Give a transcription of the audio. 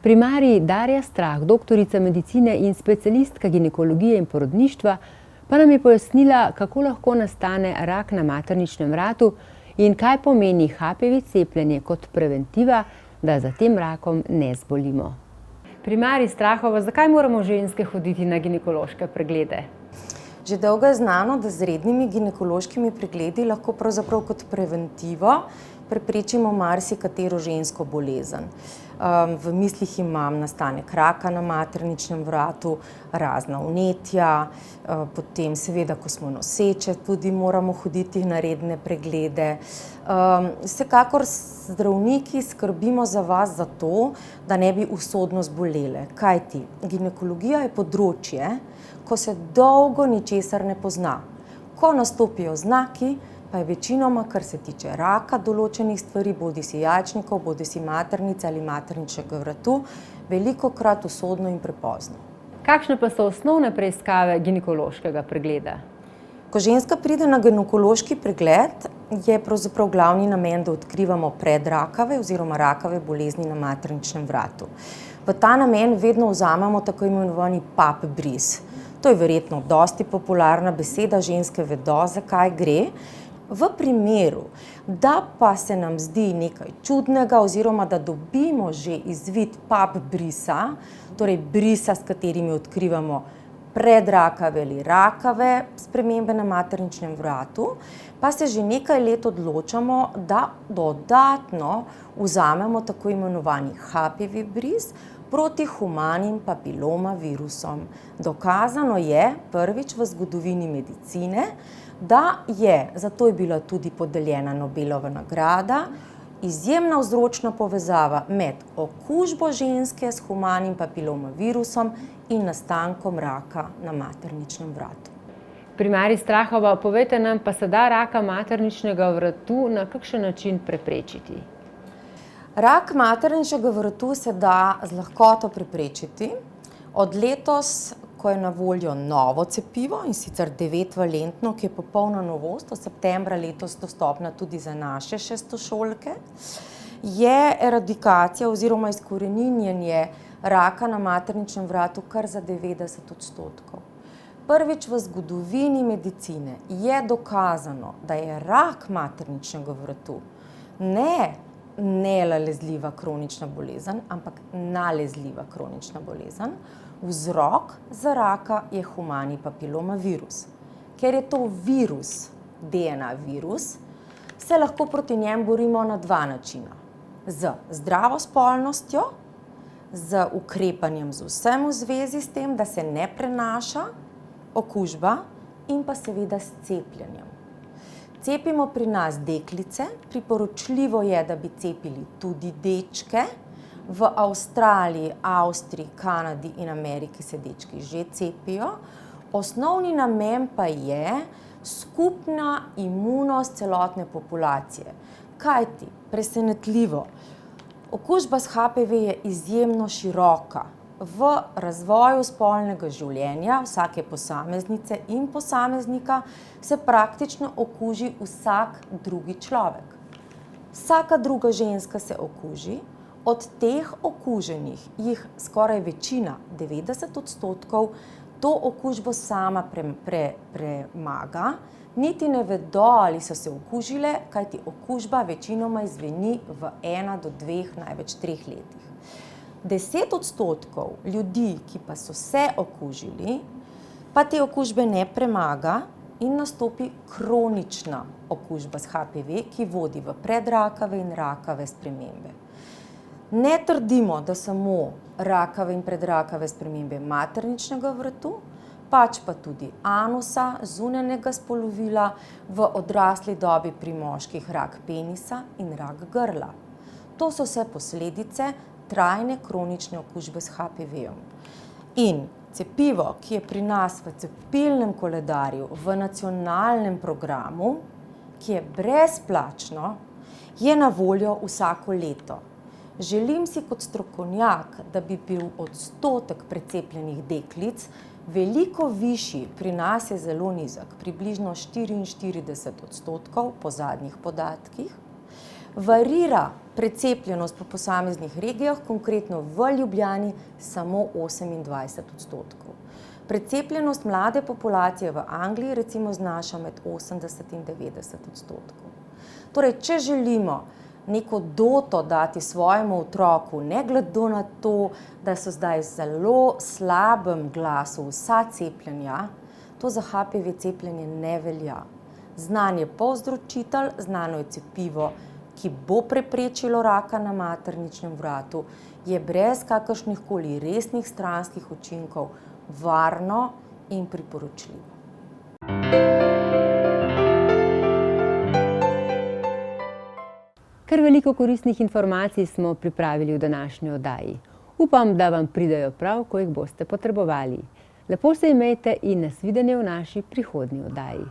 Primarij Darja Strah, doktorica medicine in specialistka ginekologije in porodništva, pa nam je pojasnila, kako lahko nastane rak na materničnem vratu in kaj pomeni HPV cepljenje kot preventiva, da za tem rakom ne zbolimo. Primarij Strahova, zakaj moramo ženske hoditi na ginekološke preglede? Že dolgo je znano, da z rednimi ginekološkimi pregledi lahko pravzaprav kot preventivo preprečimo marsikatero žensko bolezen. V mislih imam nastanek raka na materničnem vratu, razna vnetja, potem seveda, ko smo noseče, tudi moramo hoditi na redne preglede. Vsekakor zdravniki skrbimo za vas zato, da ne bi usodno zbolele. Kajti ginekologija je področje, ko se dolgo ničesar ne pozna. Ko nastopijo znaki, pa je večinoma, kar se tiče raka določenih stvari, bodisi jajčnikov, bodisi maternice ali materničnega vratu, velikokrat usodno in prepozno. Kakšne pa so osnovne preiskave ginekološkega pregleda? Ko ženska pride na ginekološki pregled, je pravzaprav glavni namen, da odkrivamo predrakave oziroma rakave bolezni na materničnem vratu. V ta namen vedno vzamemo tako imenovani pap bris. To je verjetno dosti popularna beseda, ženske vedo, zakaj gre. V primeru, da pa se nam zdi nekaj čudnega oziroma da dobimo že izvid pap brisa, torej brisa, s katerimi odkrivamo predrakave ali rakave spremembe na materničnem vratu, pa se že nekaj let odločamo, da dodatno vzamemo tako imenovani HPV bris proti humanim papiloma virusom. Dokazano je prvič v zgodovini medicine, da je, zato je bila tudi podeljena Nobelova nagrada, izjemna vzročna povezava med okužbo ženske s humanim papiloma virusom in nastankom raka na materničnem vratu. Primarij Strahova, povejte nam, pa se da raka materničnega vratu na kakšen način preprečiti? Rak materničnega vratu se da z lahkoto preprečiti. Od letos, ko je na voljo novo cepivo, in sicer 9-valentno, ki je popolna novost, od septembra letos dostopna tudi za naše šestošolke, je eradikacija oziroma izkoreninjenje raka na materničnem vratu kar za 90%. Prvič v zgodovini medicine je dokazano, da je rak materničnega vratu ne nenalezljiva kronična bolezen, ampak nalezljiva kronična bolezen. Vzrok za raka je humani papiloma virus. Ker je to virus, DNA virus, se lahko proti njem borimo na dva načina. Z zdravo spolnostjo, z ukrepanjem z vsem v zvezi s tem, da se ne prenaša okužba, in pa seveda s cepljenjem. Cepimo pri nas deklice, priporočljivo je, da bi cepili tudi dečke. V Avstraliji, Avstriji, Kanadi in Ameriki se dečki že cepijo. Osnovni namen pa je skupna imunost celotne populacije. Kajti, presenetljivo, okužba s HPV je izjemno široka. V razvoju spolnega življenja vsake posameznice in posameznika se praktično okuži vsak drugi človek. Vsaka druga ženska se okuži, od teh okuženih jih skoraj večina, 90%, to okužbo sama premaga, niti ne vedo, ali so se okužile, kajti okužba večinoma izzveni v 1 do 2, največ 3 letih. 10% ljudi, ki pa so se okužili, pa te okužbe ne premaga in nastopi kronična okužba s HPV, ki vodi v predrakave in rakave spremembe. Ne trdimo, da samo rakave in predrakave spremembe materničnega vratu, pač pa tudi anusa, zunanjega spolovila, v odrasli dobi pri moških rak penisa in rak grla. To so vse posledice trajne kronične okužbe s HPV-om. In cepivo, ki je pri nas v cepilnem koledarju, v nacionalnem programu, ki je brezplačno, je na voljo vsako leto. Želim si kot strokovnjak, da bi bil odstotek precepljenih deklic veliko višji, pri nas je zelo nizek, približno 44% po zadnjih podatkih. Varira precepljenost po posameznih regijah, konkretno v Ljubljani samo 28%. Precepljenost mlade populacije v Angliji recimo znaša med 80 in 90%. Torej, če želimo neko doto dati svojemu otroku, ne glede na to, da so zdaj zelo slabem glasu vsa cepljenja, to za HPV cepljenje ne velja. Znan je povzročitelj, znano je cepivo, ki bo preprečilo raka na materničnem vratu, je brez kakršnihkoli resnih stranskih učinkov varno in priporočljivo. Kar veliko koristnih informacij smo pripravili v današnji oddaji. Upam, da vam pridejo prav, ko jih boste potrebovali. Lepo se imejte in nasvidenje v naši prihodnji oddaji.